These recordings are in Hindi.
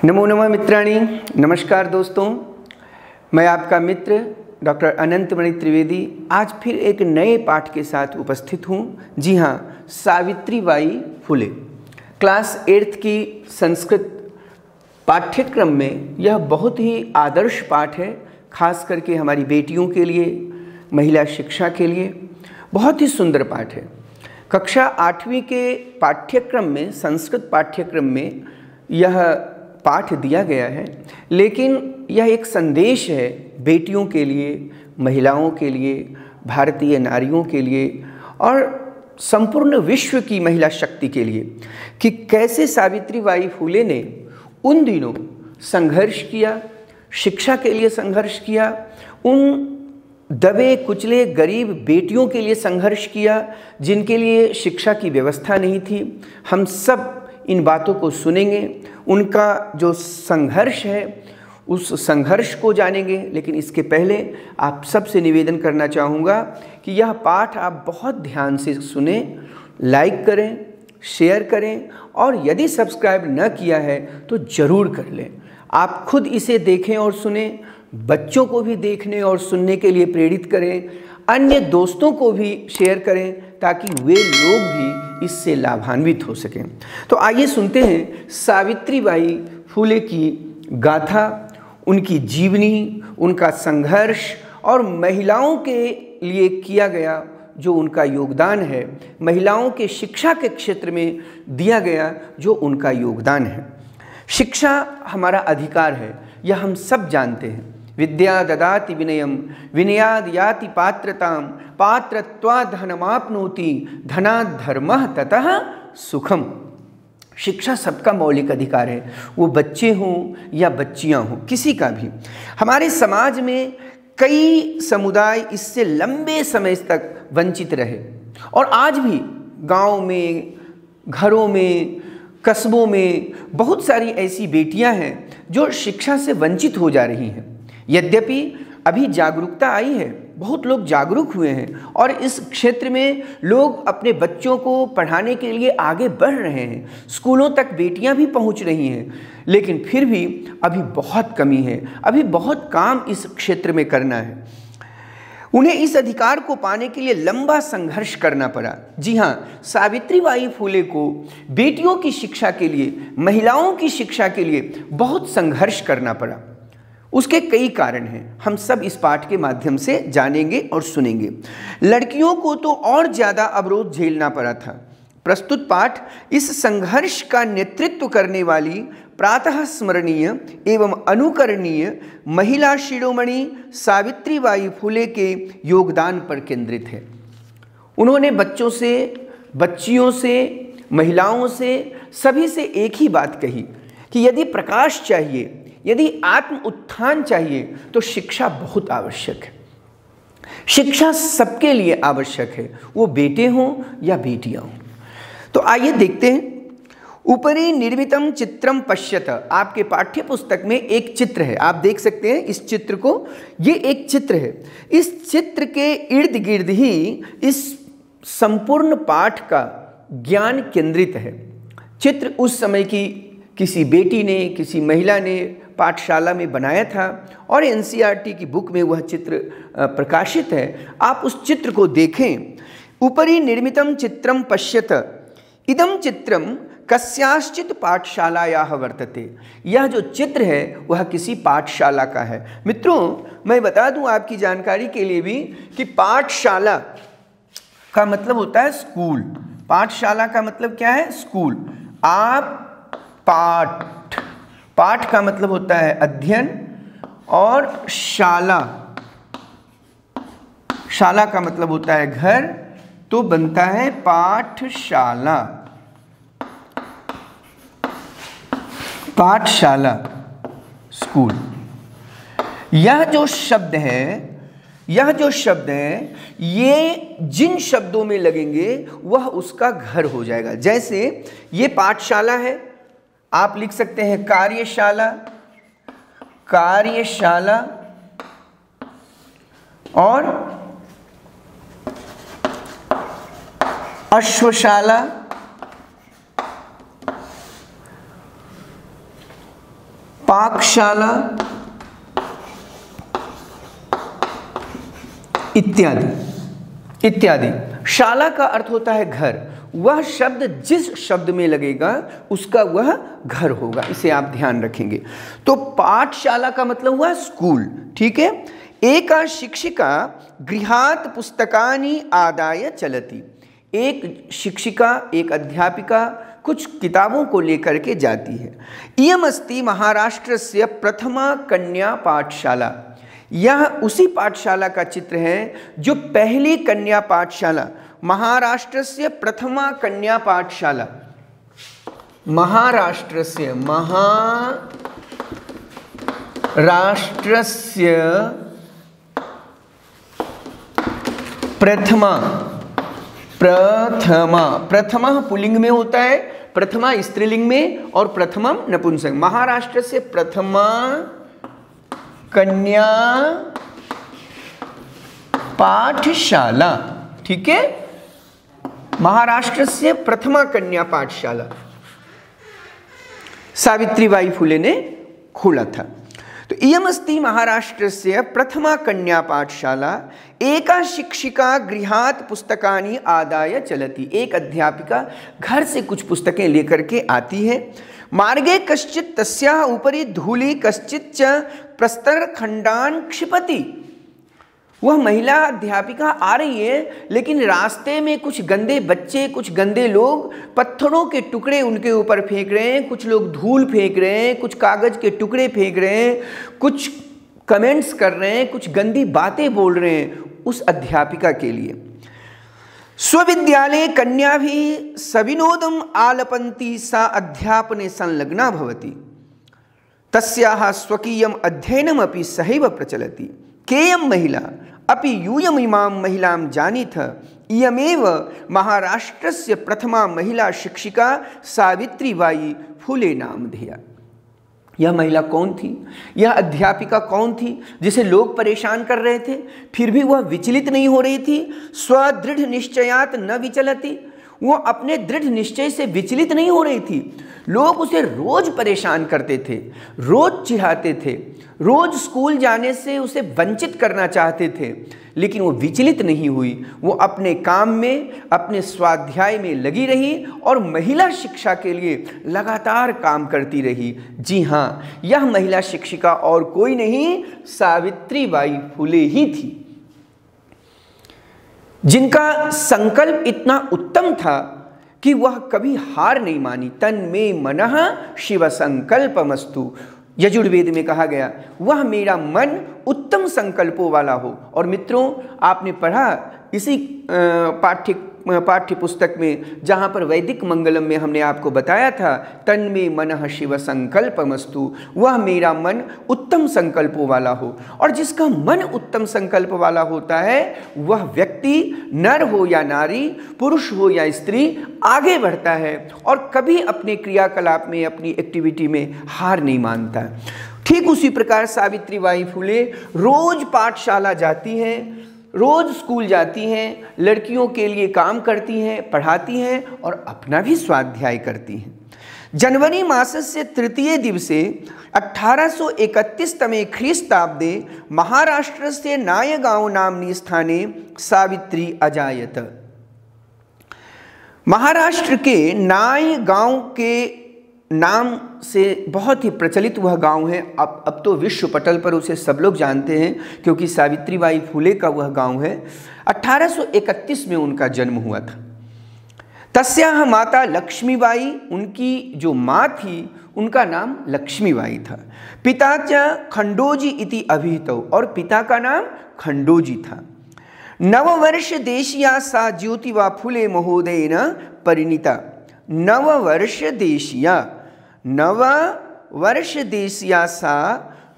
नमो नमः मित्राणि। नमस्कार दोस्तों, मैं आपका मित्र डॉक्टर अनंतमणि त्रिवेदी आज फिर एक नए पाठ के साथ उपस्थित हूँ। जी हाँ, सावित्रीबाई फुले क्लास 8th की संस्कृत पाठ्यक्रम में यह बहुत ही आदर्श पाठ है, खास करके हमारी बेटियों के लिए, महिला शिक्षा के लिए बहुत ही सुंदर पाठ है। कक्षा 8वीं के पाठ्यक्रम में, संस्कृत पाठ्यक्रम में यह पाठ दिया गया है, लेकिन यह एक संदेश है बेटियों के लिए, महिलाओं के लिए, भारतीय नारियों के लिए और संपूर्ण विश्व की महिला शक्ति के लिए कि कैसे सावित्रीबाई फुले ने उन दिनों संघर्ष किया, शिक्षा के लिए संघर्ष किया, उन दबे कुचले गरीब बेटियों के लिए संघर्ष किया जिनके लिए शिक्षा की व्यवस्था नहीं थी। हम सब इन बातों को सुनेंगे, उनका जो संघर्ष है उस संघर्ष को जानेंगे। लेकिन इसके पहले आप सबसे निवेदन करना चाहूँगा कि यह पाठ आप बहुत ध्यान से सुने, लाइक करें, शेयर करें और यदि सब्सक्राइब न किया है तो ज़रूर कर लें। आप खुद इसे देखें और सुने, बच्चों को भी देखने और सुनने के लिए प्रेरित करें, अन्य दोस्तों को भी शेयर करें ताकि वे लोग भी इससे लाभान्वित हो सकें। तो आइए सुनते हैं सावित्रीबाई फुले की गाथा, उनकी जीवनी, उनका संघर्ष और महिलाओं के लिए किया गया जो उनका योगदान है, महिलाओं के शिक्षा के क्षेत्र में दिया गया जो उनका योगदान है। शिक्षा हमारा अधिकार है, यह हम सब जानते हैं। विद्या ददाति विनयम, विनयाद याति पात्रताम, पात्रत्वात् धनमाप्नोति, धनात् धर्मः ततः सुखम। शिक्षा सबका मौलिक अधिकार है, वो बच्चे हों या बच्चियां हों, किसी का भी। हमारे समाज में कई समुदाय इससे लंबे समय तक वंचित रहे और आज भी गांव में, घरों में, कस्बों में बहुत सारी ऐसी बेटियां हैं जो शिक्षा से वंचित हो जा रही हैं। यद्यपि अभी जागरूकता आई है, बहुत लोग जागरूक हुए हैं और इस क्षेत्र में लोग अपने बच्चों को पढ़ाने के लिए आगे बढ़ रहे हैं, स्कूलों तक बेटियां भी पहुंच रही हैं। लेकिन फिर भी अभी बहुत कमी है, अभी बहुत काम इस क्षेत्र में करना है। उन्हें इस अधिकार को पाने के लिए लंबा संघर्ष करना पड़ा। जी हाँ, सावित्रीबाई फुले को बेटियों की शिक्षा के लिए, महिलाओं की शिक्षा के लिए बहुत संघर्ष करना पड़ा। उसके कई कारण हैं, हम सब इस पाठ के माध्यम से जानेंगे और सुनेंगे। लड़कियों को तो और ज़्यादा अवरोध झेलना पड़ा था। प्रस्तुत पाठ इस संघर्ष का नेतृत्व करने वाली प्रातः स्मरणीय एवं अनुकरणीय महिला शिरोमणि सावित्रीबाई फुले के योगदान पर केंद्रित है। उन्होंने बच्चों से, बच्चियों से, महिलाओं से, सभी से एक ही बात कही कि यदि प्रकाश चाहिए, यदि आत्म उत्थान चाहिए तो शिक्षा बहुत आवश्यक है। शिक्षा सबके लिए आवश्यक है, वो बेटे हों या बेटियां हों। तो आइए देखते हैं। ऊपरी निर्मितम चित्रम पश्यत, आपके पाठ्य पुस्तक में एक चित्र है, आप देख सकते हैं इस चित्र को। ये एक चित्र है, इस चित्र के इर्द गिर्द ही इस संपूर्ण पाठ का ज्ञान केंद्रित है। चित्र उस समय की किसी बेटी ने, किसी महिला ने पाठशाला में बनाया था और एनसीईआरटी की बुक में वह चित्र प्रकाशित है। आप उस चित्र को देखें। ऊपरी निर्मितम चित्रम पश्यत इदम चित्रम कस्याश्चित पाठशालायाः वर्तते। यह जो चित्र है वह किसी पाठशाला का है। मित्रों, मैं बता दूं आपकी जानकारी के लिए भी कि पाठशाला का मतलब होता है स्कूल। पाठशाला का मतलब क्या है? स्कूल। आप पाठ का मतलब होता है अध्ययन और शाला का मतलब होता है घर, तो बनता है पाठशाला। पाठशाला, स्कूल। यह जो शब्द है, ये जिन शब्दों में लगेंगे वह उसका घर हो जाएगा। जैसे ये पाठशाला है, आप लिख सकते हैं कार्यशाला, कार्यशाला और अश्वशाला, पाकशाला इत्यादि इत्यादि। शाला का अर्थ होता है घर, वह शब्द जिस शब्द में लगेगा उसका वह घर होगा, इसे आप ध्यान रखेंगे। तो पाठशाला का मतलब हुआ स्कूल, ठीक है। एका शिक्षिका गृहात् पुस्तकानि आदाय चलति। एक शिक्षिका, एक अध्यापिका कुछ किताबों को लेकर के जाती है। इयम् अस्ति महाराष्ट्रस्य प्रथमा कन्या पाठशाला। यह उसी पाठशाला का चित्र है जो पहली कन्या पाठशाला, महाराष्ट्रस्य प्रथमा कन्या पाठशाला, महाराष्ट्रस्य प्रथमा पुल्लिंग में होता है, प्रथमा स्त्रीलिंग में और प्रथमम नपुंसक। महाराष्ट्र से प्रथमा कन्या पाठशाला, ठीक है। महाराष्ट्र से प्रथमा कन्या पाठशाला सावित्रीबाई फुले ने खोला था। तो इयम् अस्ति महाराष्ट्रस्य प्रथमा कन्या पाठशाला। एका शिक्षिका गृहात् पुस्तकानि आदाय चलति। एक अध्यापिका घर से कुछ पुस्तकें लेकर के आती है। मार्गे कश्चित् तस्याः उपरि धूलि कश्चित् च प्रस्तरखण्डान् क्षिपति। वह महिला अध्यापिका आ रही है, लेकिन रास्ते में कुछ गंदे बच्चे, कुछ गंदे लोग पत्थरों के टुकड़े उनके ऊपर फेंक रहे हैं, कुछ लोग धूल फेंक रहे हैं, कुछ कागज के टुकड़े फेंक रहे हैं, कुछ कमेंट्स कर रहे हैं, कुछ गंदी बातें बोल रहे हैं उस अध्यापिका के लिए। स्वविद्यालये कन्या भी सविनोदम आलपन्ति सा अध्यापने संलग्ना भवति। तस्याः स्वकीयम् अध्ययनमपि सहैव प्रचलति। केयं महिला अपि यूयम् इमां महिलां जानीथ। इयमेव महाराष्ट्रस्य प्रथमा महिला शिक्षिका सावित्रीबाई फुले नामधेया। यह महिला कौन थी? यह अध्यापिका कौन थी जिसे लोग परेशान कर रहे थे, फिर भी वह विचलित नहीं हो रही थी? स्वदृढ़ निश्चयात न विचलति। वो अपने दृढ़ निश्चय से विचलित नहीं हो रही थी। लोग उसे रोज परेशान करते थे, रोज चिढ़ाते थे, रोज स्कूल जाने से उसे वंचित करना चाहते थे, लेकिन वो विचलित नहीं हुई। वो अपने काम में, अपने स्वाध्याय में लगी रही और महिला शिक्षा के लिए लगातार काम करती रही। जी हाँ, यह महिला शिक्षिका और कोई नहीं, सावित्रीबाई फुले ही थी, जिनका संकल्प इतना उत्तम था कि वह कभी हार नहीं मानी। तन में मनः शिव संकल्पमस्तु। यजुर्वेद में कहा गया, वह मेरा मन उत्तम संकल्पों वाला हो। और मित्रों, आपने पढ़ा इसी पाठ्य पुस्तक में, जहाँ पर वैदिक मंगलम में हमने आपको बताया था, तन में मनः शिव संकल्पमस्तु, वह मेरा मन उत्तम संकल्पों वाला हो। और जिसका मन उत्तम संकल्प वाला होता है, वह व्यक्ति नर हो या नारी, पुरुष हो या स्त्री, आगे बढ़ता है और कभी अपने क्रियाकलाप में, अपनी एक्टिविटी में हार नहीं मानता। ठीक उसी प्रकार सावित्रीबाई फुले रोज पाठशाला जाती हैं, रोज स्कूल जाती हैं, लड़कियों के लिए काम करती हैं, पढ़ाती हैं और अपना भी स्वाध्याय करती हैं। जनवरी मासस्य तृतीय दिवसे 1831 तमे ख्रीस्ताब्दे महाराष्ट्रस्य नायगांव नाम्नि स्थाने सावित्री अजायत। महाराष्ट्र के नायगांव के नाम से बहुत ही प्रचलित वह गांव है। अब तो विश्व पटल पर उसे सब लोग जानते हैं, क्योंकि सावित्रीबाई फुले का वह गांव है। 1831 में उनका जन्म हुआ था। तस्याः माता लक्ष्मीबाई, उनकी जो माँ थी उनका नाम लक्ष्मीबाई था। पिता च खंडोजी इति अभिहितौ, और पिता का नाम खंडोजी था। नववर्ष देशीया सा ज्योतिबा फुले महोदयेन परिणीता। नववर्ष देशिया सा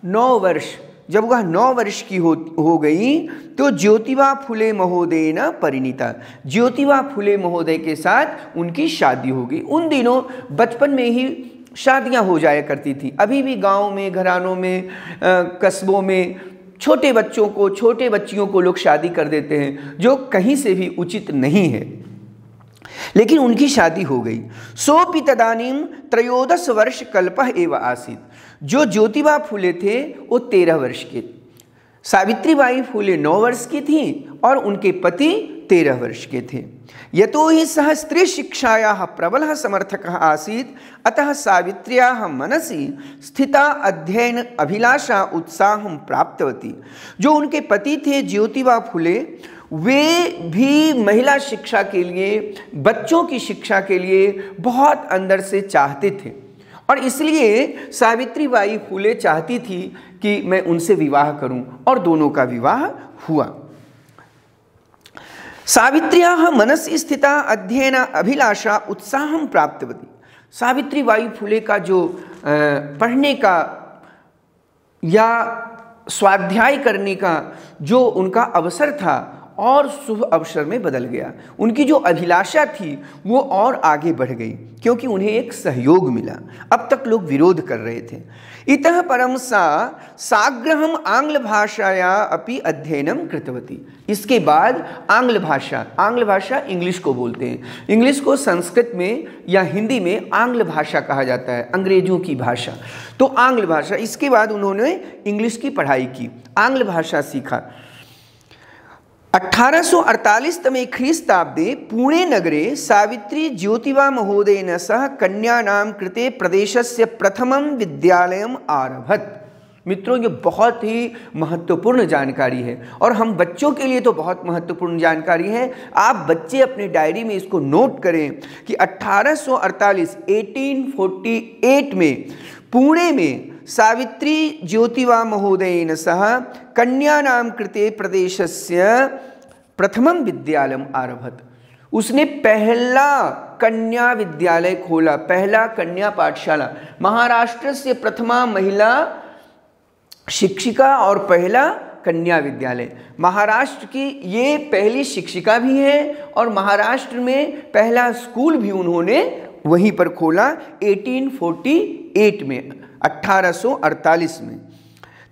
9 वर्ष, जब वह 9 वर्ष की हो गई तो ज्योतिबा फुले महोदय न परिणीता। ज्योतिबा फुले महोदय के साथ उनकी शादी हो गई। उन दिनों बचपन में ही शादियां हो जाया करती थी। अभी भी गांव में, घरानों में, कस्बों में छोटे बच्चों को, छोटे बच्चियों को लोग शादी कर देते हैं, जो कहीं से भी उचित नहीं है, लेकिन उनकी शादी हो गई। सोपि तदानीं 13 वर्ष कल्पः एव आसीत्। जो ज्योतिबा फुले थे वो 13 वर्ष के। सावित्रीबाई फुले 9 वर्ष की थी और उनके पति 13 वर्ष के थे। यतो हि सः स्त्री शिक्षायाः प्रबलः समर्थकः आसीत्, अतः सावित्र्याः मनसि स्थिता अध्ययन अभिलाषा उत्साहं प्राप्तवती। जो उनके पति थे ज्योतिबा फुले, वे भी महिला शिक्षा के लिए, बच्चों की शिक्षा के लिए बहुत अंदर से चाहते थे और इसलिए सावित्रीबाई फुले चाहती थी कि मैं उनसे विवाह करूं और दोनों का विवाह हुआ। सावित्र्याः मनसि स्थिता अध्ययन अभिलाषा उत्साहं प्राप्तवती। सावित्रीबाई फुले का जो पढ़ने का या स्वाध्याय करने का जो उनका अवसर था और शुभ अवसर में बदल गया। उनकी जो अभिलाषा थी वो और आगे बढ़ गई क्योंकि उन्हें एक सहयोग मिला। अब तक लोग विरोध कर रहे थे। इतः परं सा साग्रहम आंग्ल भाषाया अपि अध्ययनम कृतवती। इसके बाद आंग्ल भाषा इंग्लिश को बोलते हैं। इंग्लिश को संस्कृत में या हिंदी में आंग्ल भाषा कहा जाता है, अंग्रेजों की भाषा। तो आंग्ल भाषा, इसके बाद उन्होंने इंग्लिश की पढ़ाई की, आंग्ल भाषा सीखा। 1848तमे ख्रीस्ताब्दे पुणे नगरे सावित्री ज्योतिबा महोदयेन सह कन्यानां कृते प्रदेशस्य प्रथमं विद्यालयम् आरभत। मित्रों, ये बहुत ही महत्वपूर्ण जानकारी है और हम बच्चों के लिए तो बहुत महत्वपूर्ण जानकारी है। आप बच्चे अपने डायरी में इसको नोट करें कि 1848 में पुणे में सावित्री ज्योतिबा महोदयेन सह कन्यानां कृते प्रदेशस्य प्रथमं विद्यालयम् आरभत। उसने पहला कन्या विद्यालय खोला, पहला कन्या पाठशाला। महाराष्ट्र से प्रथमा महिला शिक्षिका और पहला कन्या विद्यालय। महाराष्ट्र की ये पहली शिक्षिका भी है और महाराष्ट्र में पहला स्कूल भी उन्होंने वहीं पर खोला 1848 में, 1848 में।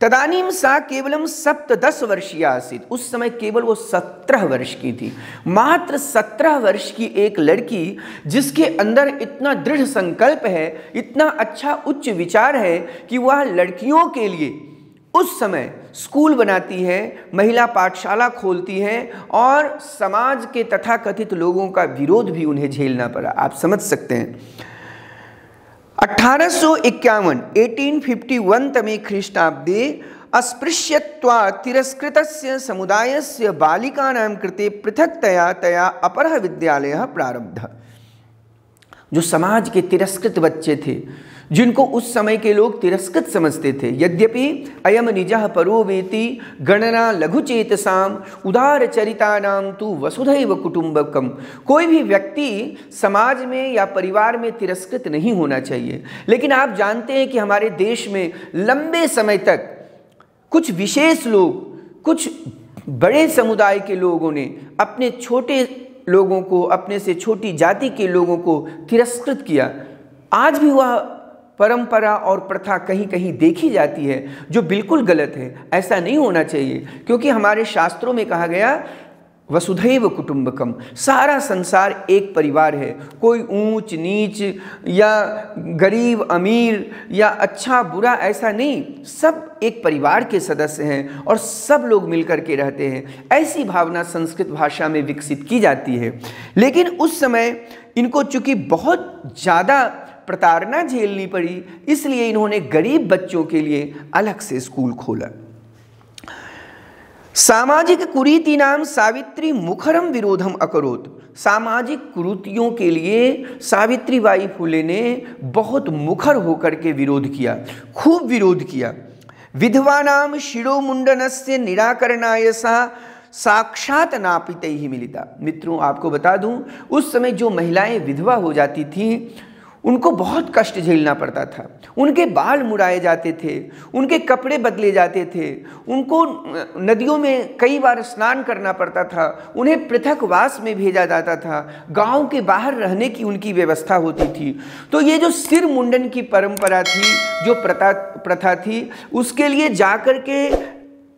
तदानीम सा केवलम 17 वर्षीय आसीत्। उस समय केवल वो 17 वर्ष की थी। मात्र 17 वर्ष की एक लड़की जिसके अंदर इतना दृढ़ संकल्प है, इतना अच्छा उच्च विचार है कि वह लड़कियों के लिए उस समय स्कूल बनाती है, महिला पाठशाला खोलती है और समाज के तथाकथित लोगों का विरोध भी उन्हें झेलना पड़ा। आप समझ सकते हैं। 1851 तमे ख्रीष्टाब्दे अस्पृश्यत्वात् तिरस्कृतस्य समुदायस्य बालिकानां कृते पृथक्तया तया अपरः विद्यालयः प्रारब्धः। जो समाज के तिरस्कृत बच्चे थे, जिनको उस समय के लोग तिरस्कृत समझते थे, यद्यपि अयम निजः परो वेति गणना लघुचेतसाम उदार चरितानाम तु वसुधैव कुटुंबकम। कोई भी व्यक्ति समाज में या परिवार में तिरस्कृत नहीं होना चाहिए। लेकिन आप जानते हैं कि हमारे देश में लंबे समय तक कुछ विशेष लोग, कुछ बड़े समुदाय के लोगों ने अपने छोटे लोगों को, अपने से छोटी जाति के लोगों को तिरस्कृत किया। आज भी वह परंपरा और प्रथा कहीं कहीं देखी जाती है जो बिल्कुल गलत है। ऐसा नहीं होना चाहिए क्योंकि हमारे शास्त्रों में कहा गया वसुधैव कुटुंबकम, सारा संसार एक परिवार है। कोई ऊंच नीच या गरीब अमीर या अच्छा बुरा ऐसा नहीं, सब एक परिवार के सदस्य हैं और सब लोग मिलकर के रहते हैं। ऐसी भावना संस्कृत भाषा में विकसित की जाती है। लेकिन उस समय इनको चूंकि बहुत ज़्यादा प्रताड़ना झेलनी पड़ी, इसलिए इन्होंने गरीब बच्चों के लिए अलग से स्कूल खोला। सामाजिक कुरीतिनां सावित्री मुखरम विरोधम अकरोत्। सामाजिक कुरीतियों के लिए सावित्रीबाई फुले ने बहुत मुखर होकर के विरोध किया, खूब विरोध किया। विधवानां शिरोमुंडनस्य निराकरणाय सा साक्षात नापितैः मिलिता। मित्रों, आपको बता दूं, उस समय जो महिलाएं विधवा हो जाती थीं उनको बहुत कष्ट झेलना पड़ता था। उनके बाल मुड़ाए जाते थे, उनके कपड़े बदले जाते थे, उनको नदियों में कई बार स्नान करना पड़ता था, उन्हें पृथकवास में भेजा जाता था, गांव के बाहर रहने की उनकी व्यवस्था होती थी। तो ये जो सिर मुंडन की परंपरा थी, जो प्रथा थी, उसके लिए जाकर के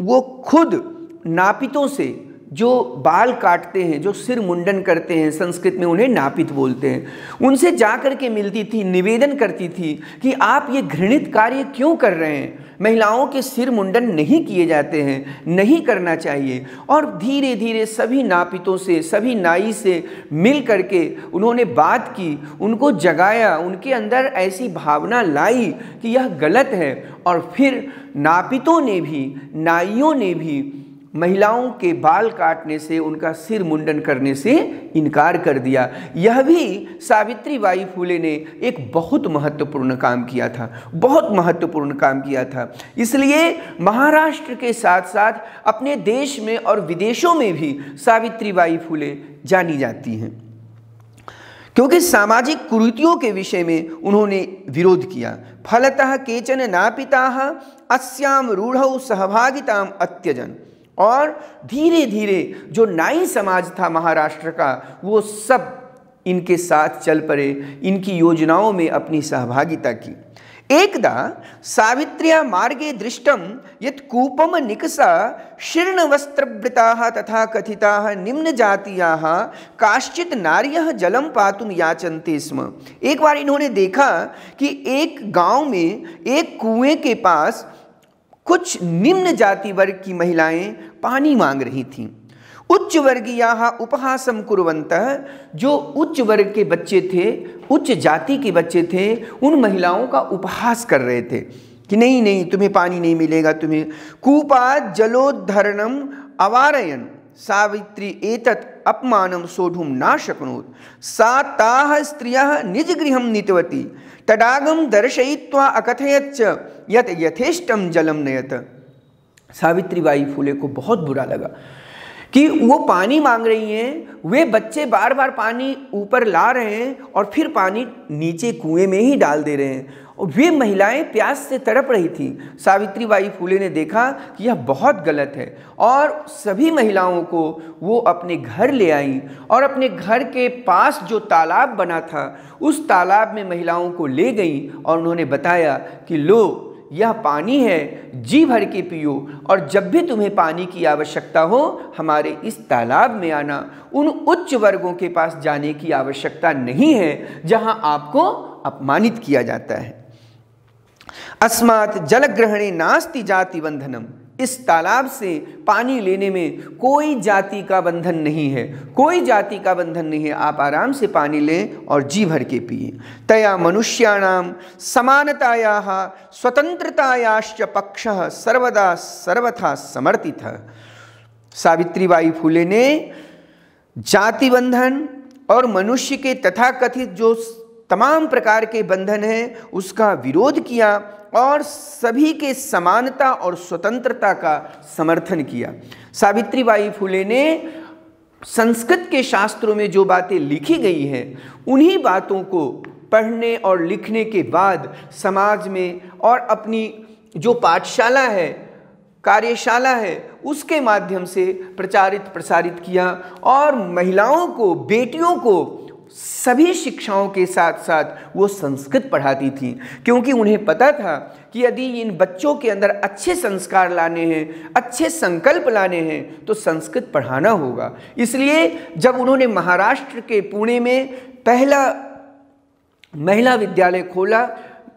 वो खुद नापितों से, जो बाल काटते हैं, जो सिर मुंडन करते हैं, संस्कृत में उन्हें नापित बोलते हैं, उनसे जाकर के मिलती थी, निवेदन करती थी कि आप ये घृणित कार्य क्यों कर रहे हैं, महिलाओं के सिर मुंडन नहीं किए जाते हैं, नहीं करना चाहिए। और धीरे धीरे सभी नापितों से, सभी नाई से मिल करके उन्होंने बात की, उनको जगाया, उनके अंदर ऐसी भावना लाई कि यह गलत है। और फिर नापितों ने भी, नाइयों ने भी महिलाओं के बाल काटने से, उनका सिर मुंडन करने से इनकार कर दिया। यह भी सावित्रीबाई फुले ने एक बहुत महत्वपूर्ण काम किया था, बहुत महत्वपूर्ण काम किया था। इसलिए महाराष्ट्र के साथ साथ अपने देश में और विदेशों में भी सावित्रीबाई फुले जानी जाती हैं, क्योंकि सामाजिक कुरीतियों के विषय में उन्होंने विरोध किया। फलतः केचन नापिताः अस्याम रूढ़ौ सहभागिताम अत्यजन। और धीरे धीरे जो नाई समाज था महाराष्ट्र का, वो सब इनके साथ चल पड़े, इनकी योजनाओं में अपनी सहभागिता की। एकदा सावित्र्या मार्गे दृष्टम यत् कूपम निकषा शीर्णवस्त्रवृताः तथा कथिताः निम्न जातीयाः काश्चित् नार्यः जलम पातुम याचन्ते स्म। एक बार इन्होंने देखा कि एक गांव में एक कुएं के पास कुछ निम्न जाति वर्ग की महिलाएं पानी मांग रही थीं। उच्च वर्गीयाः उपहासम कुर्वन्तः, जो उच्च वर्ग के बच्चे थे, उच्च जाति के बच्चे थे, उन महिलाओं का उपहास कर रहे थे कि नहीं नहीं, तुम्हें पानी नहीं मिलेगा, तुम्हें। कूपात् जलोद्धरणम अवारयन् सावित्री एतत् अपमानं सोढुं न शक्नोत्। सा ताः स्त्रियः निजगृहं नीतवती तडागम दर्शयित्वा अकथयत् च यत् यथेष्टं जलम नयत। सावित्रीबाई फुले को बहुत बुरा लगा कि वो पानी मांग रही हैं, वे बच्चे बार बार पानी ऊपर ला रहे हैं और फिर पानी नीचे कुएं में ही डाल दे रहे हैं, और वे महिलाएं प्यास से तड़प रही थीं। सावित्रीबाई फुले ने देखा कि यह बहुत गलत है और सभी महिलाओं को वो अपने घर ले आई और अपने घर के पास जो तालाब बना था उस तालाब में महिलाओं को ले गई और उन्होंने बताया कि लो, यह पानी है, जी भर के पियो, और जब भी तुम्हें पानी की आवश्यकता हो हमारे इस तालाब में आना। उन उच्च वर्गों के पास जाने की आवश्यकता नहीं है जहां आपको अपमानित किया जाता है। अस्मात् जलग्रहणे नास्ति जाति बंधनम। इस तालाब से पानी लेने में कोई जाति का बंधन नहीं है, कोई जाति का बंधन नहीं है, आप आराम से पानी लें और जी भर के पिए। तया मनुष्याणाम समानतायाः स्वतंत्रतायाश्च पक्षः सर्वदा सर्वथा समर्थितः। सावित्रीबाई फुले ने जाति बंधन और मनुष्य के तथाकथित जो तमाम प्रकार के बंधन हैं उसका विरोध किया और सभी के समानता और स्वतंत्रता का समर्थन किया। सावित्रीबाई फुले ने संस्कृत के शास्त्रों में जो बातें लिखी गई हैं उन्हीं बातों को पढ़ने और लिखने के बाद समाज में और अपनी जो पाठशाला है, कार्यशाला है, उसके माध्यम से प्रचारित प्रसारित किया और महिलाओं को, बेटियों को सभी शिक्षाओं के साथ साथ वो संस्कृत पढ़ाती थीं, क्योंकि उन्हें पता था कि यदि इन बच्चों के अंदर अच्छे संस्कार लाने हैं, अच्छे संकल्प लाने हैं तो संस्कृत पढ़ाना होगा। इसलिए जब उन्होंने महाराष्ट्र के पुणे में पहला महिला विद्यालय खोला,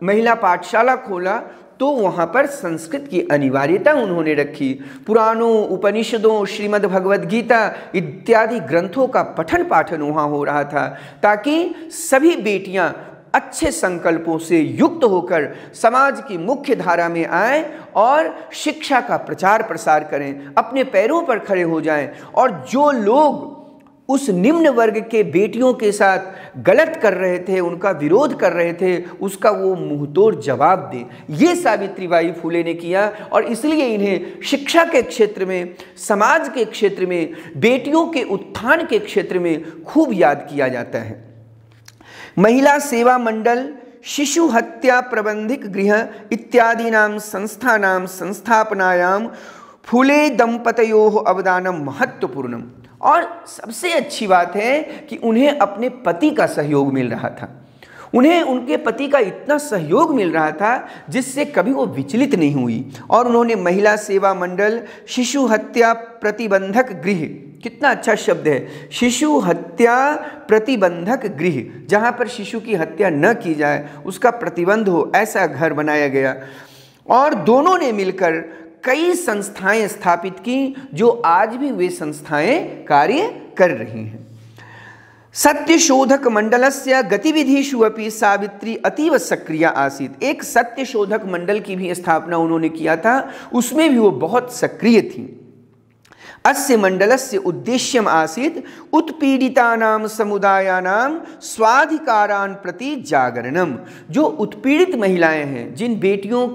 महिला पाठशाला खोला, तो वहाँ पर संस्कृत की अनिवार्यता उन्होंने रखी। पुराणों, उपनिषदों, श्रीमद् भगवद गीता इत्यादि ग्रंथों का पठन पाठन वहाँ हो रहा था, ताकि सभी बेटियाँ अच्छे संकल्पों से युक्त होकर समाज की मुख्य धारा में आएं और शिक्षा का प्रचार प्रसार करें, अपने पैरों पर खड़े हो जाएं, और जो लोग उस निम्न वर्ग के बेटियों के साथ गलत कर रहे थे, उनका विरोध कर रहे थे, उसका वो मुंहतोड़ जवाब दें। ये सावित्रीबाई फुले ने किया और इसलिए इन्हें शिक्षा के क्षेत्र में, समाज के क्षेत्र में, बेटियों के उत्थान के क्षेत्र में खूब याद किया जाता है। महिला सेवा मंडल, शिशु हत्या प्रबंधिक गृह इत्यादीनां संस्थानां संस्थापनायां फुले दंपतयोः अवदानम महत्वपूर्णम। और सबसे अच्छी बात है कि उन्हें अपने पति का सहयोग मिल रहा था, उन्हें उनके पति का इतना सहयोग मिल रहा था जिससे कभी वो विचलित नहीं हुई, और उन्होंने महिला सेवा मंडल, शिशु हत्या प्रतिबंधक गृह कितना अच्छा शब्द है, शिशु हत्या प्रतिबंधक गृह, जहाँ पर शिशु की हत्या न की जाए उसका प्रतिबंध हो, ऐसा घर बनाया गया। और दोनों ने मिलकर कई संस्थाएं स्थापित की जो आज भी वे संस्थाएं कार्य कर रही हैं। सत्यशोधक मंडलस्य गतिविधिषु अपि सावित्री अतीव सक्रिय आसीत्। एक सत्यशोधक मंडल की भी स्थापना उन्होंने किया था, उसमें भी वो बहुत सक्रिय थी। अस्य मंडलस्य उद्देश्यम आसीत् उत्पीड़ितानां समुदायानां स्वाधिकारान् प्रति जागरणम। जो उत्पीड़ित महिलाएं हैं, जिन बेटियों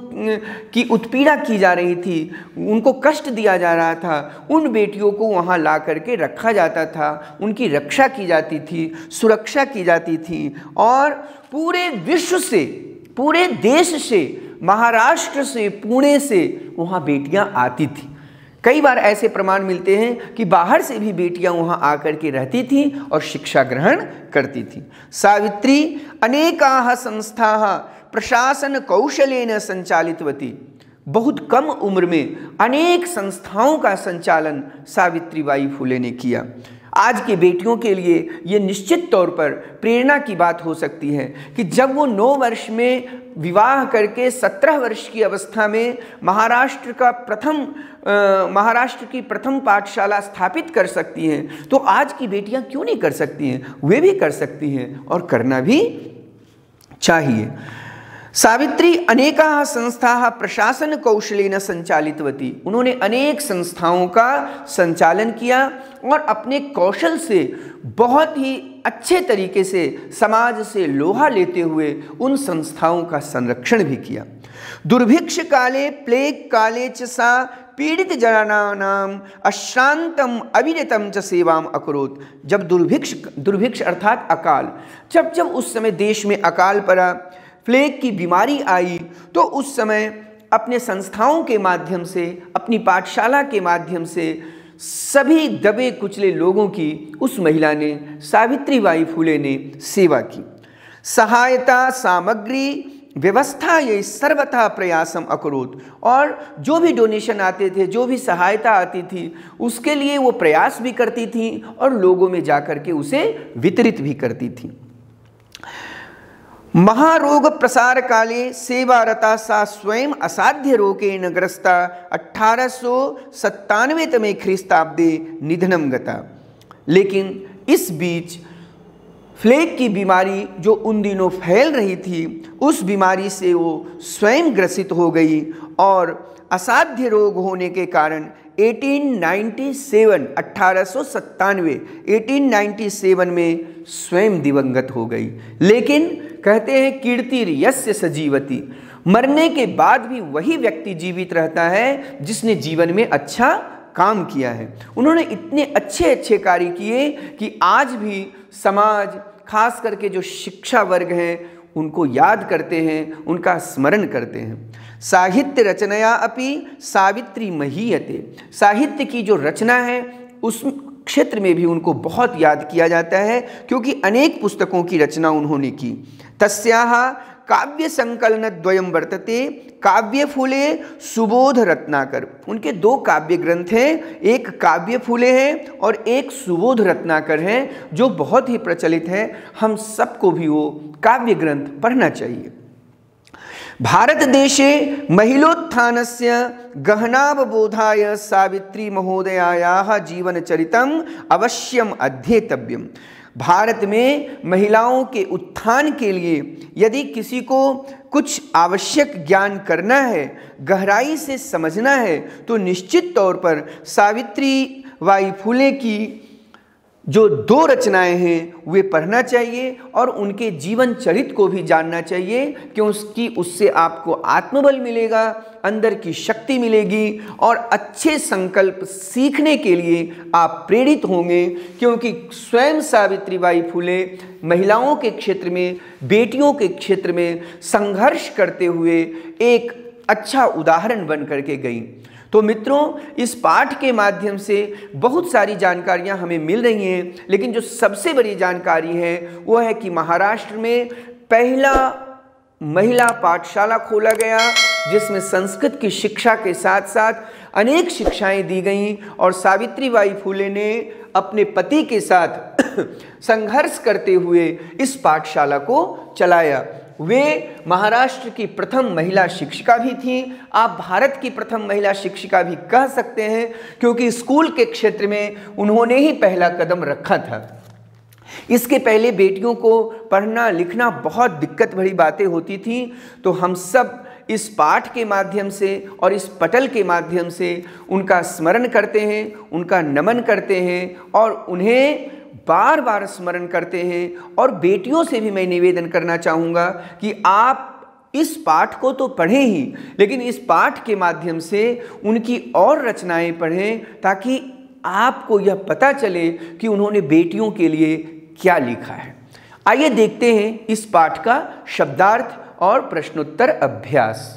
की उत्पीड़ा की जा रही थी, उनको कष्ट दिया जा रहा था, उन बेटियों को वहां ला करके रखा जाता था, उनकी रक्षा की जाती थी, सुरक्षा की जाती थी। और पूरे विश्व से, पूरे देश से, महाराष्ट्र से, पुणे से वहां बेटियां आती थी। कई बार ऐसे प्रमाण मिलते हैं कि बाहर से भी बेटियां वहां आकर के रहती थी और शिक्षा ग्रहण करती थी। सावित्री अनेकाः संस्थाः प्रशासन कौशलेन संचालितवती। बहुत कम उम्र में अनेक संस्थाओं का संचालन सावित्रीबाई फुले ने किया। आज की बेटियों के लिए ये निश्चित तौर पर प्रेरणा की बात हो सकती है कि जब वो 9 वर्ष में विवाह करके 17 वर्ष की अवस्था में महाराष्ट्र की प्रथम पाठशाला स्थापित कर सकती हैं, तो आज की बेटियां क्यों नहीं कर सकती हैं? वे भी कर सकती हैं और करना भी चाहिए। सावित्री अनेकाः संस्थाः प्रशासन कौशलेन संचालितवती। उन्होंने अनेक संस्थाओं का संचालन किया और अपने कौशल से बहुत ही अच्छे तरीके से समाज से लोहा लेते हुए उन संस्थाओं का संरक्षण भी किया। दुर्भिक्ष काले प्लेग काले च सा पीड़ित जनानाम अश्रांतम अविरतम च सेवाम अकरोत। जब दुर्भिक्ष अर्थात अकाल, जब उस समय देश में अकाल पड़ा, प्लेग की बीमारी आई, तो उस समय अपने संस्थाओं के माध्यम से, अपनी पाठशाला के माध्यम से सभी दबे कुचले लोगों की उस महिला ने, सावित्रीबाई फुले ने सेवा की। सहायता सामग्री व्यवस्था ये सर्वथा प्रयासम अकरोत। और जो भी डोनेशन आते थे, जो भी सहायता आती थी, उसके लिए वो प्रयास भी करती थी और लोगों में जाकर के उसे वितरित भी करती थी। महारोग प्रसार काले सेवारता सा स्वयं असाध्य रोगेण ग्रस्ता 1897 तमे ख्रीस्ताब्दे निधनम गता। लेकिन इस बीच प्लेग की बीमारी जो उन दिनों फैल रही थी, उस बीमारी से वो स्वयं ग्रसित हो गई और असाध्य रोग होने के कारण 1897 में स्वयं दिवंगत हो गई। लेकिन कहते हैं कीर्ति यस्य सजीवति, मरने के बाद भी वही व्यक्ति जीवित रहता है जिसने जीवन में अच्छा काम किया है। उन्होंने इतने अच्छे अच्छे कार्य किए कि आज भी समाज, खास करके जो शिक्षा वर्ग हैं, उनको याद करते हैं, उनका स्मरण करते हैं। साहित्य रचनाया अपि सावित्री महीयते। साहित्य की जो रचना है उस क्षेत्र में भी उनको बहुत याद किया जाता है, क्योंकि अनेक पुस्तकों की रचना उन्होंने की। तस्याः काव्य संकलन द्वयम वर्तते, काव्य फुले सुबोध रत्नाकर। उनके 2 काव्य ग्रंथ हैं, एक काव्य फुले है और एक सुबोध रत्नाकर है, जो बहुत ही प्रचलित है। हम सबको भी वो काव्य ग्रंथ पढ़ना चाहिए। भारत देशे महिलोत्थानस्य गहनावबोधाय सावित्री महोदयायाः जीवनचरितम अवश्यम अध्येतव्यम। भारत में महिलाओं के उत्थान के लिए यदि किसी को कुछ आवश्यक ज्ञान करना है, गहराई से समझना है, तो निश्चित तौर पर सावित्रीबाई फुले की जो 2 रचनाएं हैं वे पढ़ना चाहिए और उनके जीवन चरित्र को भी जानना चाहिए, क्योंकि उससे आपको आत्मबल मिलेगा, अंदर की शक्ति मिलेगी और अच्छे संकल्प सीखने के लिए आप प्रेरित होंगे। क्योंकि स्वयं सावित्रीबाई फुले महिलाओं के क्षेत्र में, बेटियों के क्षेत्र में संघर्ष करते हुए एक अच्छा उदाहरण बन करके गई। तो मित्रों, इस पाठ के माध्यम से बहुत सारी जानकारियां हमें मिल रही हैं, लेकिन जो सबसे बड़ी जानकारी है वो है कि महाराष्ट्र में पहला महिला पाठशाला खोला गया जिसमें संस्कृत की शिक्षा के साथ साथ अनेक शिक्षाएं दी गईं और सावित्रीबाई फुले ने अपने पति के साथ संघर्ष करते हुए इस पाठशाला को चलाया। वे महाराष्ट्र की प्रथम महिला शिक्षिका भी थीं। आप भारत की प्रथम महिला शिक्षिका भी कह सकते हैं, क्योंकि स्कूल के क्षेत्र में उन्होंने ही पहला कदम रखा था। इसके पहले बेटियों को पढ़ना लिखना बहुत दिक्कत भरी बातें होती थीं। तो हम सब इस पाठ के माध्यम से और इस पटल के माध्यम से उनका स्मरण करते हैं, उनका नमन करते हैं और उन्हें बार बार स्मरण करते हैं। और बेटियों से भी मैं निवेदन करना चाहूँगा कि आप इस पाठ को तो पढ़ें ही, लेकिन इस पाठ के माध्यम से उनकी और रचनाएं पढ़ें, ताकि आपको यह पता चले कि उन्होंने बेटियों के लिए क्या लिखा है। आइए देखते हैं इस पाठ का शब्दार्थ और प्रश्नोत्तर अभ्यास।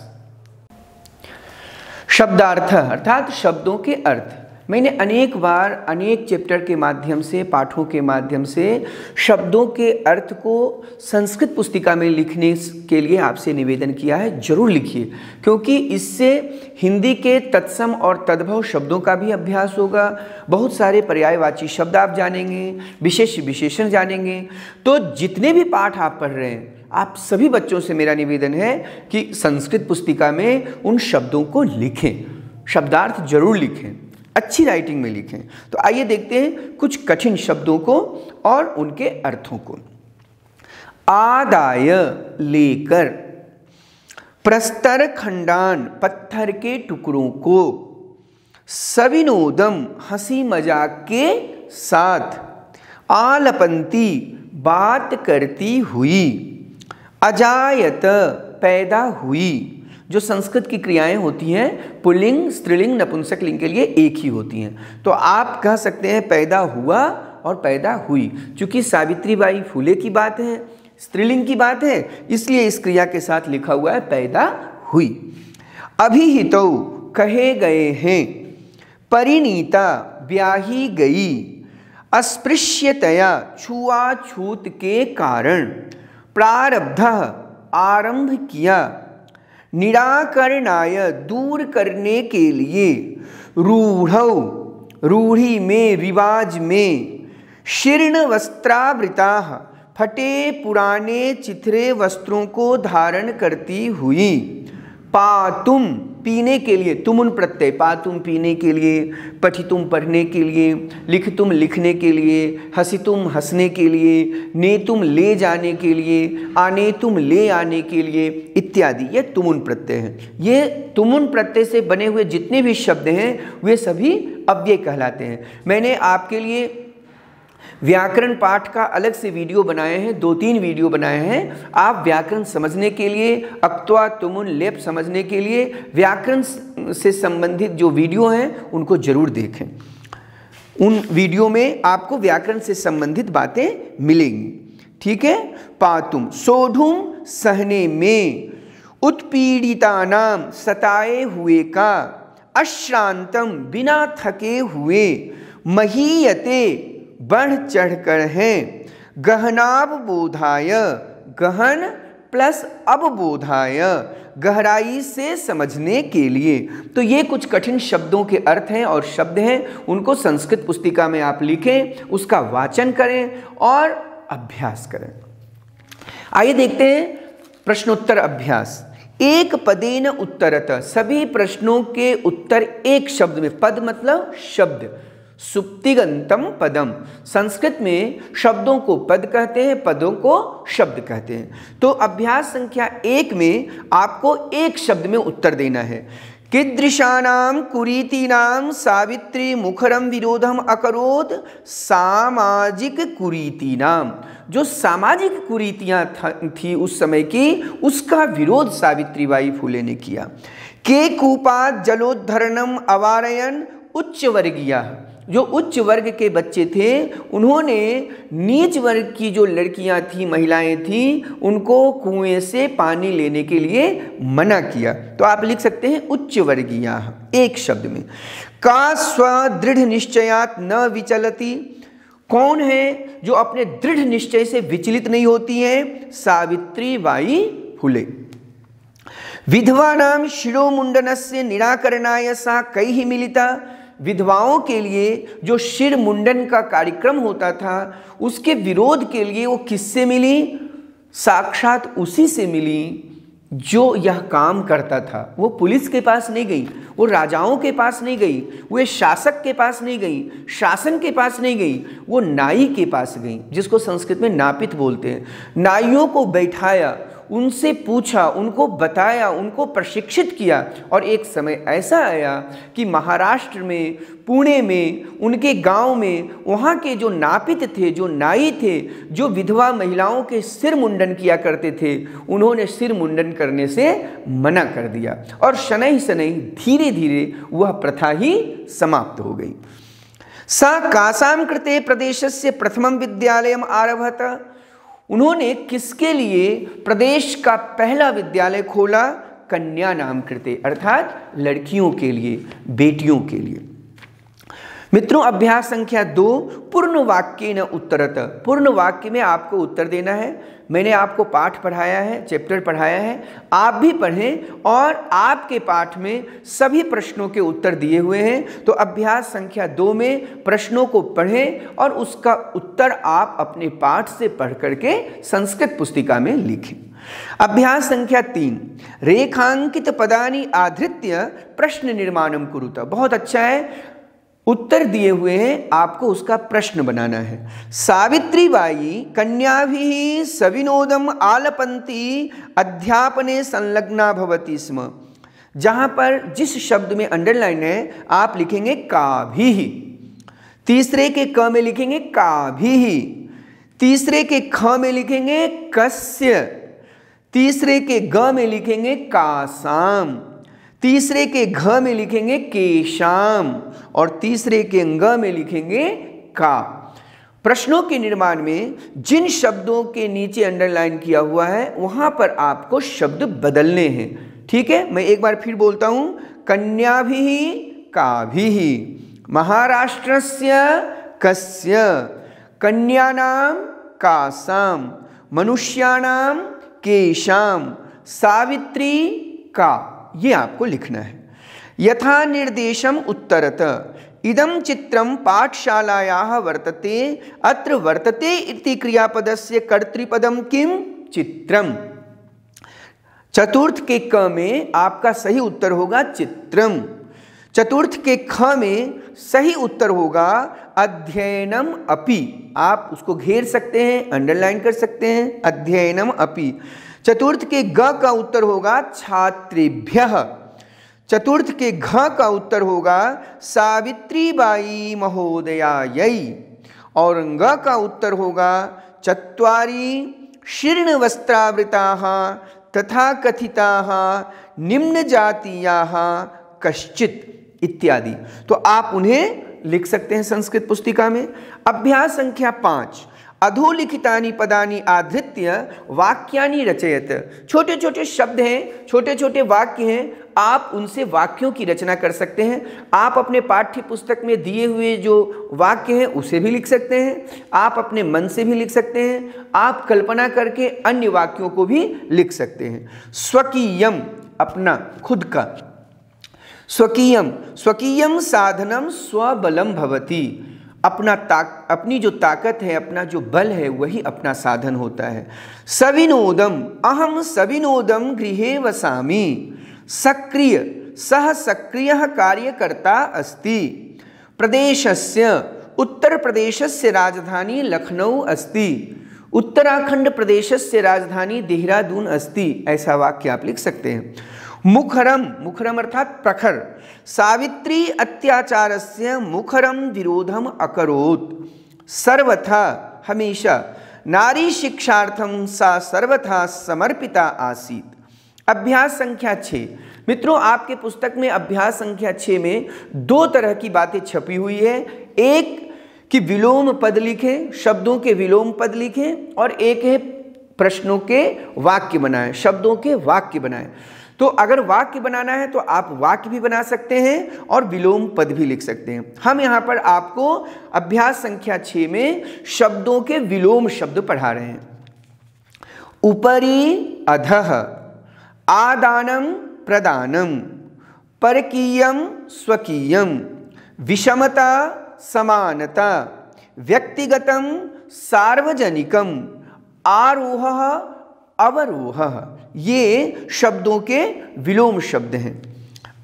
शब्दार्थ अर्थात शब्दों के अर्थ। मैंने अनेक बार अनेक चैप्टर के माध्यम से, पाठों के माध्यम से शब्दों के अर्थ को संस्कृत पुस्तिका में लिखने के लिए आपसे निवेदन किया है। जरूर लिखिए, क्योंकि इससे हिंदी के तत्सम और तद्भव शब्दों का भी अभ्यास होगा। बहुत सारे पर्यायवाची शब्द आप जानेंगे, विशेष विशेषण जानेंगे। तो जितने भी पाठ आप पढ़ रहे हैं, आप सभी बच्चों से मेरा निवेदन है कि संस्कृत पुस्तिका में उन शब्दों को लिखें, शब्दार्थ जरूर लिखें, अच्छी राइटिंग में लिखें। तो आइए देखते हैं कुछ कठिन शब्दों को और उनके अर्थों को। आदाय लेकर, प्रस्तर खंडान पत्थर के टुकड़ों को, सविनोदम हंसी मजाक के साथ, आलपंती बात करती हुई, अजायत पैदा हुई। जो संस्कृत की क्रियाएं होती हैं पुल्लिंग, स्त्रीलिंग, नपुंसकलिंग के लिए एक ही होती हैं। तो आप कह सकते हैं पैदा हुआ और पैदा हुई। चूंकि सावित्रीबाई फुले की बात है, स्त्रीलिंग की बात है, इसलिए इस क्रिया के साथ लिखा हुआ है पैदा हुई। अभिहितौ कहे गए हैं, परिणीता ब्याही गई, अस्पृश्यतया छुआछूत के कारण, प्रारब्ध आरंभ किया, निराकरणाय दूर करने के लिए, रूढ़ौ रूढ़ी में रिवाज में, शीर्ण वस्त्रावृता फटे पुराने चिथरे वस्त्रों को धारण करती हुई, पातुम पीने के लिए, तुमुन प्रत्यय, पातुम पीने के लिए, पठितुम पढ़ने के लिए, लिखतुम लिखने के लिए, हसितुम हंसने के लिए, नेतुम ले जाने के लिए, आनेतुम ले आने के लिए इत्यादि। ये तुमुन प्रत्यय हैं। ये तुमुन प्रत्यय से बने हुए जितने भी शब्द हैं वे सभी अव्यय कहलाते हैं। मैंने आपके लिए व्याकरण पाठ का अलग से वीडियो बनाए हैं, 2-3 वीडियो बनाए हैं। आप व्याकरण समझने के लिए, अक्त्वा तुमुन लेप समझने के लिए व्याकरण से संबंधित जो वीडियो हैं उनको जरूर देखें। उन वीडियो में आपको व्याकरण से संबंधित बातें मिलेंगी। ठीक है। पातुम सोढ़ुम सहने में, उत्पीड़ितानाम सताए हुए का, अश्रांतम बिना थके हुए, महीयते बढ़ चढ़कर हैं, गहनावबोधाय गहन प्लस अवबोधाय गहराई से समझने के लिए। तो ये कुछ कठिन शब्दों के अर्थ हैं और शब्द हैं, उनको संस्कृत पुस्तिका में आप लिखें, उसका वाचन करें और अभ्यास करें। आइए देखते हैं प्रश्नोत्तर अभ्यास। एक पदेन उत्तरत, सभी प्रश्नों के उत्तर एक शब्द में, पद मतलब शब्द, सुप्तिगंतम पदम। संस्कृत में शब्दों को पद कहते हैं, पदों को शब्द कहते हैं। तो अभ्यास संख्या 1 में आपको एक शब्द में उत्तर देना है। कीदृशानां कुरीतीनां सावित्री मुखरम विरोधम अकरोत् सामाजिक कुरीतीनां। जो सामाजिक कुरीतियां थी उस समय की, उसका विरोध सावित्रीबाई फुले ने किया। के कूपात जलोद्धरणम अवारयन उच्च वर्गीया। जो उच्च वर्ग के बच्चे थे उन्होंने नीच वर्ग की जो लड़कियां थी, महिलाएं थी, उनको कुएं से पानी लेने के लिए मना किया। तो आप लिख सकते हैं उच्च वर्गीया एक शब्द में। का स्वदृढ़ निश्चयात न विचलती। कौन है जो अपने दृढ़ निश्चय से विचलित नहीं होती है? सावित्रीबाई फुले। विधवानां शिरोमुंडनस्य निराकरणाय सा कैः मिलिता। विधवाओं के लिए जो शिर मुंडन का कार्यक्रम होता था उसके विरोध के लिए वो किससे मिली? साक्षात उसी से मिली जो यह काम करता था। वो पुलिस के पास नहीं गई, वो राजाओं के पास नहीं गई, वो शासक के पास नहीं गई, शासन के पास नहीं गई, वो नाई के पास गई, जिसको संस्कृत में नापित बोलते हैं। नाइयों को बैठाया, उनसे पूछा, उनको बताया, उनको प्रशिक्षित किया और एक समय ऐसा आया कि महाराष्ट्र में, पुणे में, उनके गांव में वहाँ के जो नापित थे, जो नाई थे, जो विधवा महिलाओं के सिर मुंडन किया करते थे, उन्होंने सिर मुंडन करने से मना कर दिया और शनैः शनैः धीरे धीरे वह प्रथा ही समाप्त हो गई। सा कासां कृते प्रदेशस्य प्रथमं विद्यालयम् आरभत। उन्होंने किसके लिए प्रदेश का पहला विद्यालय खोला? कन्या नाम कृते, अर्थात लड़कियों के लिए, बेटियों के लिए। मित्रों, अभ्यास संख्या 2, पूर्ण वाक्य न उत्तरत। पूर्ण वाक्य में आपको उत्तर देना है। मैंने आपको पाठ पढ़ाया है, चैप्टर पढ़ाया है, आप भी पढ़ें और आपके पाठ में सभी प्रश्नों के उत्तर दिए हुए हैं। तो अभ्यास संख्या 2 में प्रश्नों को पढ़ें और उसका उत्तर आप अपने पाठ से पढ़ करके संस्कृत पुस्तिका में लिखें। अभ्यास संख्या 3, रेखांकित पदानि आधृत्य प्रश्न निर्माणम कुरुत। बहुत अच्छा है, उत्तर दिए हुए हैं, आपको उसका प्रश्न बनाना है। सावित्रीबाई कन्याभिः सविनोदम आलपन्ती अध्यापने संलग्ना भवति स्म। जहां पर जिस शब्द में अंडरलाइन है आप लिखेंगे काभिः, तीसरे के क में लिखेंगे काभिः, तीसरे के ख में लिखेंगे कस्य, तीसरे के ग में लिखेंगे कासाम, तीसरे के घ में लिखेंगे केशाम और तीसरे के ग में लिखेंगे का। प्रश्नों के निर्माण में जिन शब्दों के नीचे अंडरलाइन किया हुआ है वहां पर आपको शब्द बदलने हैं। ठीक है, मैं एक बार फिर बोलता हूं। कन्याभिः काभिः, महाराष्ट्रस्य कस्य, कन्यानां कासां, मनुष्याणां केशां, सावित्री का। ये आपको लिखना है। यथा निर्देशम उत्तरत। इदं चित्रं पाठशालायाः वर्तते। अत्र वर्तते इति क्रियापदस्य कर्तृपदं किम? चित्रम। चतुर्थ के क में आपका सही उत्तर होगा चित्रम। चतुर्थ के ख में सही उत्तर होगा अध्ययनम अपि। आप उसको घेर सकते हैं, अंडरलाइन कर सकते हैं, अध्ययनम अपि। चतुर्थ के ग का उत्तर होगा छात्रेभ्यः। चतुर्थ के घ का उत्तर होगा सावित्रीबाई महोदयायै और ग का उत्तर होगा चत्वारि शीर्ण वस्त्रावृताः तथा कथिताः निम्न जातीयाः कश्चित् इत्यादि। तो आप उन्हें लिख सकते हैं संस्कृत पुस्तिका में। अभ्यास संख्या 5, अधोलिखितानि पदानि आधृत्य वाक्यानि रचयत। छोटे छोटे शब्द हैं, छोटे छोटे वाक्य हैं, आप उनसे वाक्यों की रचना कर सकते हैं। आप अपने पाठ्य पुस्तक में दिए हुए जो वाक्य हैं उसे भी लिख सकते हैं, आप अपने मन से भी लिख सकते हैं, आप कल्पना करके अन्य वाक्यों को भी लिख सकते हैं। स्वकीयम, अपना खुद का। स्वकीयम, स्वकीयम साधनम स्वबलम भवति। अपनी जो ताकत है, अपना जो बल है वही अपना साधन होता है। सविनोदम, अहम सविनोदम गृहे वसामि। सक्रिय, सह सक्रियः कार्यकर्ता अस्ति। प्रदेशस्य, उत्तर प्रदेशस्य राजधानी लखनऊ अस्ति। उत्तराखंड प्रदेशस्य राजधानी देहरादून अस्ति। ऐसा वाक्य आप लिख सकते हैं। मुखरम, मुखरम अर्थात प्रखर। सावित्री अत्याचारस्य मुखरम विरोधम अकरोत्। सर्वथा, हमेशा। नारी शिक्षार्थम सा सर्वथा समर्पिता आसीत्। अभ्यास संख्या 6। मित्रों, आपके पुस्तक में अभ्यास संख्या 6 में 2 तरह की बातें छपी हुई है। एक कि विलोम पद लिखें, शब्दों के विलोम पद लिखें, और एक है प्रश्नों के वाक्य बनाएं, शब्दों के वाक्य बनाएं। तो अगर वाक्य बनाना है तो आप वाक्य भी बना सकते हैं और विलोम पद भी लिख सकते हैं। हम यहाँ पर आपको अभ्यास संख्या 6 में शब्दों के विलोम शब्द पढ़ा रहे हैं। उपरि अधः, आदानम प्रदानम, परकीयम स्वकीयम, विषमता समानता, व्यक्तिगतम सार्वजनिकम, आरोह अवरोह, ये शब्दों के विलोम शब्द हैं।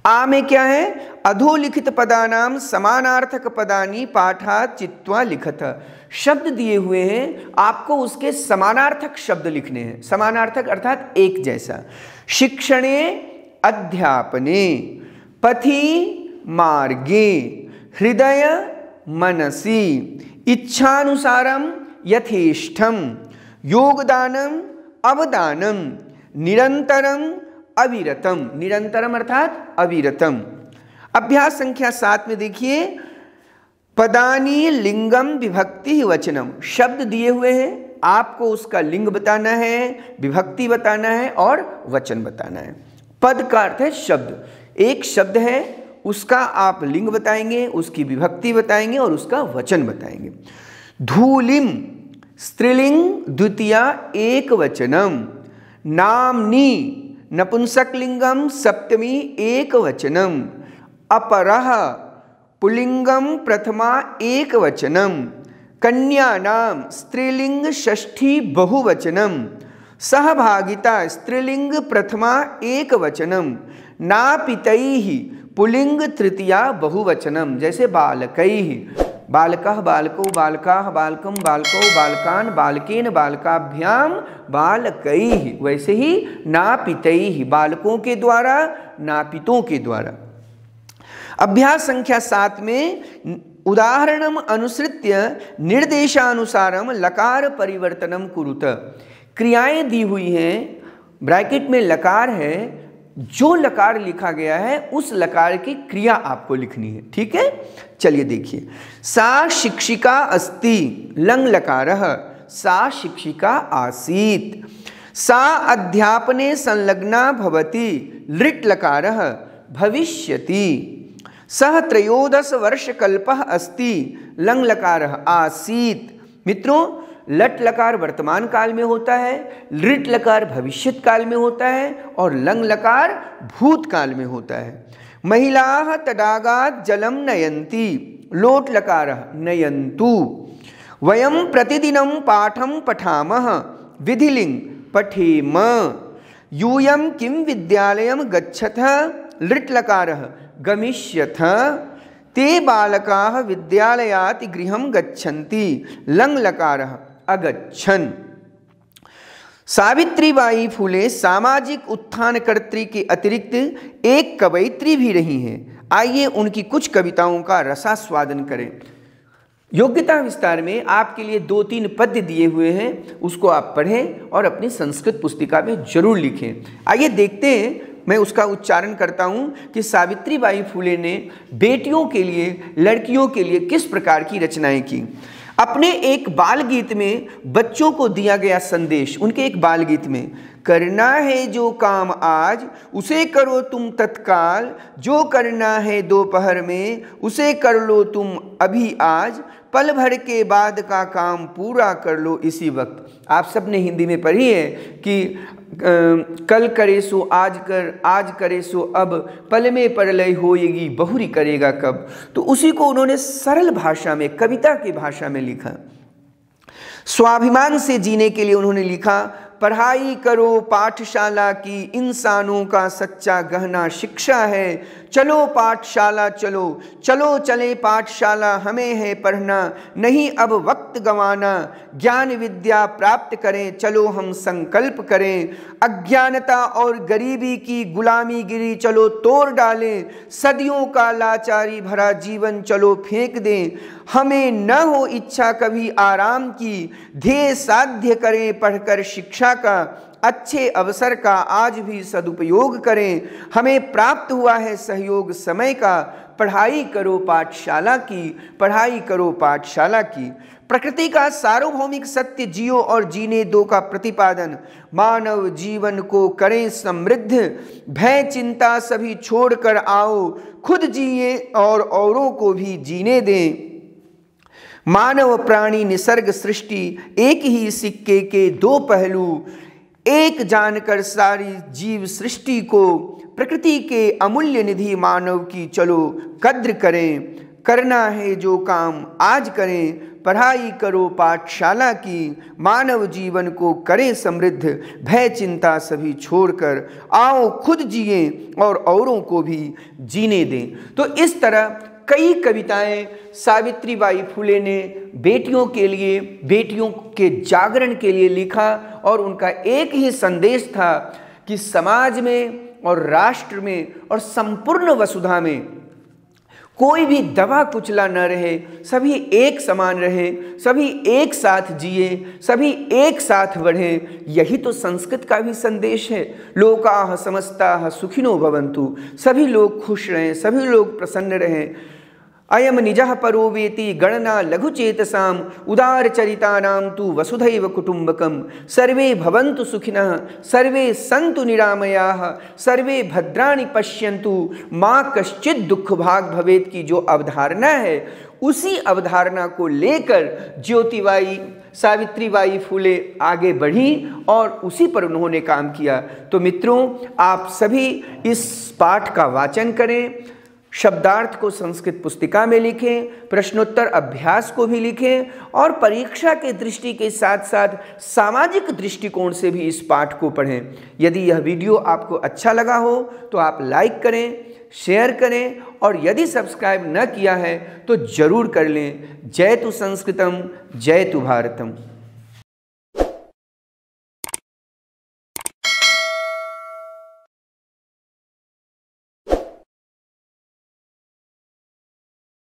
आ में क्या है? अधोलिखित पदानाम समानार्थक पदानी पाठात चित्वा लिखत। शब्द दिए हुए हैं, आपको उसके समानार्थक शब्द लिखने हैं। समानार्थक अर्थात एक जैसा। शिक्षणे अध्यापने, पथि मार्गे, हृदय मनसि, इच्छानुसारम यथेष्टम, योगदानम अवदानम, निरंतरम अविरतम। निरंतरम अर्थात अविरतम। अभ्यास संख्या 7 में देखिए, पदानी लिंगम विभक्ति वचनम। शब्द दिए हुए हैं, आपको उसका लिंग बताना है, विभक्ति बताना है और वचन बताना है। पद का अर्थ है शब्द। एक शब्द है, उसका आप लिंग बताएंगे, उसकी विभक्ति बताएंगे और उसका वचन बताएंगे। धूलिम स्त्रीलिंग द्वितीया एक वचनम, नामनी नपुंसकलिंगम सप्तमी एक वचनम, अपरः पुल्लिंगम प्रथमा एक वचनम, कन्यानाम स्त्रीलिंग षष्ठी बहुवचनम, सहभागिता स्त्रीलिंग प्रथमा एक वचनम, नापितैः पुल्लिंग तृतीया बहुवचनम। जैसे बालकैः, बालकः बालको बालकाः बालकम बालको बालकान बालकेन बालकाभ्याम बालकैः। वैसे ही नापितैः, बालकों के द्वारा, नापितों के द्वारा। अभ्यास संख्या 7 में उदाहरणम अनुसृत्य निर्देशानुसारम लकार परिवर्तनम कुरुत। क्रियाएं दी हुई हैं, ब्रैकेट में लकार है, जो लकार लिखा गया है उस लकार की क्रिया आपको लिखनी है। ठीक है, चलिए देखिए। सा शिक्षिका अस्ति, लंग लकारः, सा शिक्षिका आसीत्। सा अध्यापने संलग्ना भवति, लृट् लकारः, भविष्यति। सः 13 वर्षकल्पः अस्ति, लंग लकारः, आसीत्। मित्रों, लट लकार वर्तमान काल में होता है, लृट लकार भविष्यत काल में होता है और लंग लकार भूतकाल में होता है। महिलाः तडागात् जलम नयन्ति, लोट लकारः, नयन्तु। वयं प्रतिदिनं पाठं पठामः, विधिलिंग, पठेम। यूयं किं विद्यालयं गच्छतः, लृट् लकारः, गमिष्यथ। ते बालकाः विद्यालयात् गृहं गच्छन्ति, लंग लकारः, अगच्छन्। सावित्रीबाई फुले सामाजिक उत्थानकर्त्री के अतिरिक्त एक कवयित्री भी रही हैं। आइए उनकी कुछ कविताओं का रसास्वादन करें। योग्यता विस्तार में आपके लिए 2-3 पद्य दिए हुए हैं, उसको आप पढ़ें और अपनी संस्कृत पुस्तिका में जरूर लिखें। आइए देखते हैं, मैं उसका उच्चारण करता हूँ कि सावित्रीबाई फुले ने बेटियों के लिए, लड़कियों के लिए किस प्रकार की रचनाएं की। अपने एक बाल गीत में बच्चों को दिया गया संदेश, उनके एक बाल गीत में, करना है जो काम आज उसे करो तुम तत्काल, जो करना है दोपहर में उसे कर लो तुम अभी आज, पल भर के बाद का काम पूरा कर लो इसी वक्त। आप सब ने हिंदी में पढ़ी है कि कल करे सो आज कर, आज करे सो अब, पल में परलय होएगी बहुरी करेगा कब। तो उसी को उन्होंने सरल भाषा में, कविता की भाषा में लिखा। स्वाभिमान से जीने के लिए उन्होंने लिखा, पढ़ाई करो पाठशाला की, इंसानों का सच्चा गहना शिक्षा है। चलो पाठशाला चलो, चलो चले पाठशाला, हमें है पढ़ना, नहीं अब वक्त गंवाना। ज्ञान विद्या प्राप्त करें, चलो हम संकल्प करें। अज्ञानता और गरीबी की गुलामीगिरी चलो तोड़ डालें, सदियों का लाचारी भरा जीवन चलो फेंक दें। हमें न हो इच्छा कभी आराम की, ध्येय साध्य करें पढ़कर शिक्षा का, अच्छे अवसर का आज भी सदुपयोग करें। हमें प्राप्त हुआ है सहयोग समय का, पढ़ाई करो पाठशाला की, पढ़ाई करो पाठशाला की। प्रकृति का सार्वभौमिक सत्य जियो और जीने दो का प्रतिपादन, मानव जीवन को करें समृद्ध। भय चिंता सभी छोड़कर आओ, खुद जिए और औरों को भी जीने दें। मानव प्राणी निसर्ग सृष्टि एक ही सिक्के के दो पहलू, एक जानकर सारी जीव सृष्टि को, प्रकृति के अमूल्य निधि मानव की चलो कद्र करें। करना है जो काम आज करें, पढ़ाई करो पाठशाला की, मानव जीवन को करें समृद्ध, भय चिंता सभी छोड़कर आओ खुद जिए और औरों को भी जीने दें। तो इस तरह कई कविताएं सावित्री बाई फुले ने बेटियों के लिए, बेटियों के जागरण के लिए लिखा और उनका एक ही संदेश था कि समाज में और राष्ट्र में और संपूर्ण वसुधा में कोई भी दबा कुचला न रहे, सभी एक समान रहे, सभी एक साथ जिए, सभी एक साथ बढ़ें। यही तो संस्कृत का भी संदेश है। लोकाः समस्ताः सुखिनो भवन्तु, सभी लोग खुश रहें, सभी लोग प्रसन्न रहें। अयम निजः परो वेति गणना लघुचेतसाम, उदारचरितानां तु वसुधैव कुटुम्बकम, सर्वे भवन्तु सुखिनः सर्वे सन्तु निरामयाः, सर्वे भद्राणि पश्यन्तु माँ कश्चित् दुख भाग भवेत् की जो अवधारणा है, उसी अवधारणा को लेकर ज्योतिबाई सावित्रीबाई फुले आगे बढ़ी और उसी पर उन्होंने काम किया। तो मित्रों, आप सभी इस पाठ का वाचन करें, शब्दार्थ को संस्कृत पुस्तिका में लिखें, प्रश्नोत्तर अभ्यास को भी लिखें और परीक्षा के दृष्टि के साथ साथ सामाजिक दृष्टिकोण से भी इस पाठ को पढ़ें। यदि यह वीडियो आपको अच्छा लगा हो तो आप लाइक करें, शेयर करें और यदि सब्सक्राइब न किया है तो जरूर कर लें। जय तु संस्कृतम, जय तु भारतम।